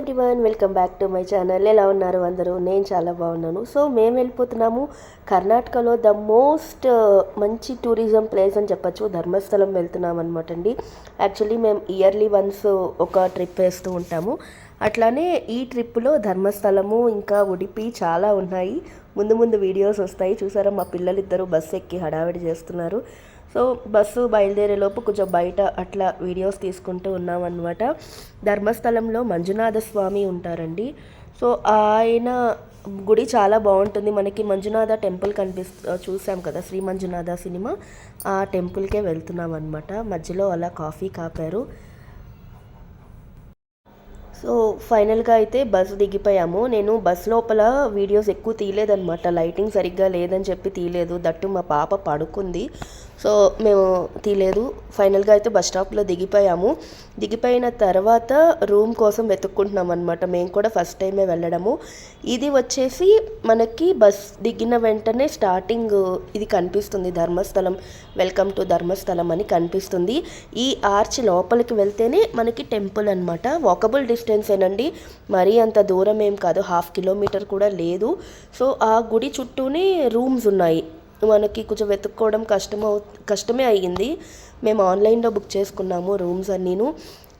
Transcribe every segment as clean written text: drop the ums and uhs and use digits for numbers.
Everyone, welcome back to my channel. ఎలా ఉన్నారు అందరూ? నేను చాలా బాగున్నాను. సో మేము వెళ్ళిపోతున్నాము కర్ణాటకలో ద మోస్ట్ మంచి టూరిజం ప్లేస్ అని చెప్పచ్చు, ధర్మస్థలం వెళ్తున్నాం అనమాట అండి. యాక్చువల్లీ మేము ఇయర్లీ వన్స్ ఒక ట్రిప్ వేస్తూ ఉంటాము. అట్లానే ఈ ట్రిప్లో ధర్మస్థలము ఇంకా ఉడిపి చాలా ఉన్నాయి. ముందు ముందు వీడియోస్ వస్తాయి. చూసారా, మా పిల్లలిద్దరూ బస్సు ఎక్కి హడావిడి చేస్తున్నారు. సో బస్సు బయలుదేరేలోపు కొంచెం బయట అట్లా వీడియోస్ తీసుకుంటూ ఉన్నామన్నమాట. ధర్మస్థలంలో మంజునాథ స్వామి ఉంటారండి. సో ఆయన గుడి చాలా బాగుంటుంది. మనకి మంజునాథ టెంపుల్ చూసాం కదా, శ్రీ మంజునాథ సినిమా, ఆ టెంపుల్కే వెళ్తున్నాం అనమాట. మధ్యలో అలా కాఫీ కాపారు. సో ఫైనల్గా అయితే బస్సు దిగిపోయాము. నేను బస్ లోపల వీడియోస్ ఎక్కువ తీయలేదనమాట, లైటింగ్ సరిగ్గా లేదని చెప్పి తీయలేదు. దట్టు మా పాప పడుకుంది, సో మేము తీయలేదు. ఫైనల్గా అయితే బస్ స్టాప్లో దిగిపోయాము. దిగిపోయిన తర్వాత రూమ్ కోసం వెతుక్కుంటున్నాం అనమాట. మేము కూడా ఫస్ట్ టైమే వెళ్ళడము. ఇది వచ్చేసి మనకి బస్ దిగిన వెంటనే స్టార్టింగ్ ఇది కనిపిస్తుంది, ధర్మస్థలం, వెల్కమ్ టు ధర్మస్థలం అని కనిపిస్తుంది. ఈ ఆర్చ్ లోపలికి వెళ్తేనే మనకి టెంపుల్ అనమాట. వాకబుల్ డిస్టెన్స్ ఏనండి, మరీ అంత దూరం ఏం కాదు, 1/2 కిలోమీటర్ కూడా లేదు. సో ఆ గుడి చుట్టూనే రూమ్స్ ఉన్నాయి. మనకి కొంచెం వెతుక్కోవడం కష్టమే అయ్యింది. మేము ఆన్లైన్లో బుక్ చేసుకున్నాము రూమ్స్ అన్నీను.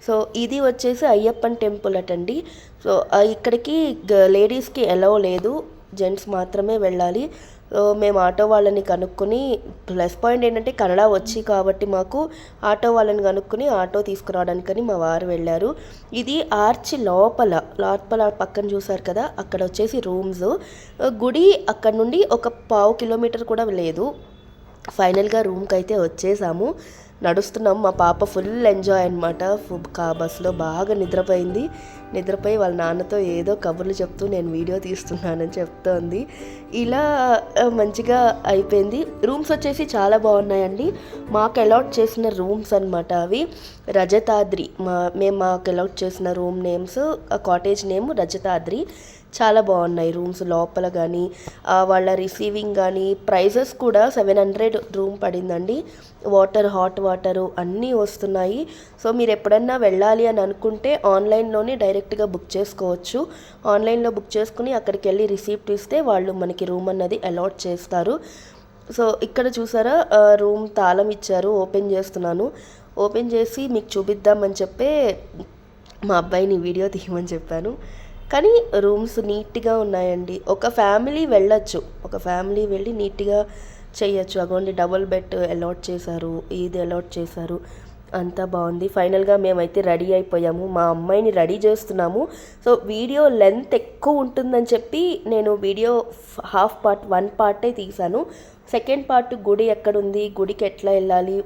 సో ఇది వచ్చేసి అయ్యప్పన్ టెంపుల్ అటండి. సో ఇక్కడికి లేడీస్కి ఎలవ్ లేదు, జెంట్స్ మాత్రమే వెళ్ళాలి. మేము ఆటో వాళ్ళని కనుక్కొని, ప్లస్ పాయింట్ ఏంటంటే కన్నడ వచ్చి కాబట్టి మాకు ఆటో వాళ్ళని కనుక్కొని ఆటో తీసుకురావడానికని మా వారు వెళ్ళారు. ఇది ఆర్చ్ లోపల పక్కన చూసారు కదా, అక్కడ వచ్చేసి రూమ్స్. గుడి అక్కడ నుండి ఒక 1/2 కిలోమీటర్ కూడా లేదు. ఫైనల్గా రూమ్కి అయితే వచ్చేసాము. నడుస్తున్నాం. మా పాప ఫుల్ ఎంజాయ్ అనమాట. బస్సులో బాగా నిద్రపోయి వాళ్ళ నాన్నతో ఏదో కబుర్లు చెప్తూ నేను వీడియో తీస్తున్నానని చెప్తోంది. ఇలా మంచిగా అయిపోయింది. రూమ్స్ వచ్చేసి చాలా బాగున్నాయండి. మాకు అలాట్ చేసిన రూమ్స్ అనమాట అవి. రజతాద్రి, మాకు అలాట్ చేసిన రూమ్ నేమ్స్, కాటేజ్ నేమ్ రజతాద్రి. చాలా బాగున్నాయి రూమ్స్ లోపల కానీ, వాళ్ళ రిసీవింగ్ కానీ. ప్రైజెస్ కూడా 700 రూమ్ పడిందండి. హాట్ వాటరు అన్నీ వస్తున్నాయి. సో మీరు ఎప్పుడన్నా వెళ్ళాలి అని అనుకుంటే ఆన్లైన్లోనే డైరెక్ట్గా బుక్ చేసుకోవచ్చు. ఆన్లైన్లో బుక్ చేసుకుని అక్కడికి వెళ్ళి రిసీప్ట్ ఇస్తే వాళ్ళు మనకి రూమ్ అన్నది అలాట్ చేస్తారు. సో ఇక్కడ చూసారా, రూమ్ తాళం ఇచ్చారు. ఓపెన్ చేస్తున్నాను. ఓపెన్ చేసి మీకు చూపిద్దామని చెప్పే మా అబ్బాయిని వీడియో తీయమని చెప్పాను. కానీ రూమ్స్ నీట్గా ఉన్నాయండి. ఒక ఫ్యామిలీ వెళ్ళొచ్చు, ఒక ఫ్యామిలీ వెళ్ళి నీట్గా చేయొచ్చు. అగోండి డబుల్ బెడ్ అలాట్ చేశారు, ఇది అలాట్ చేశారు, అంతా బాగుంది. ఫైనల్గా మేమైతే రెడీ అయిపోయాము. మా అమ్మాయిని రెడీ చేస్తున్నాము. సో వీడియో లెంత్ ఎక్కువ ఉంటుందని చెప్పి నేను వీడియో హాఫ్ పార్ట్ 1 పార్టే తీశాను. సెకండ్ పార్ట్ గుడి ఎక్కడుంది, గుడికి ఎట్లా వెళ్ళాలి,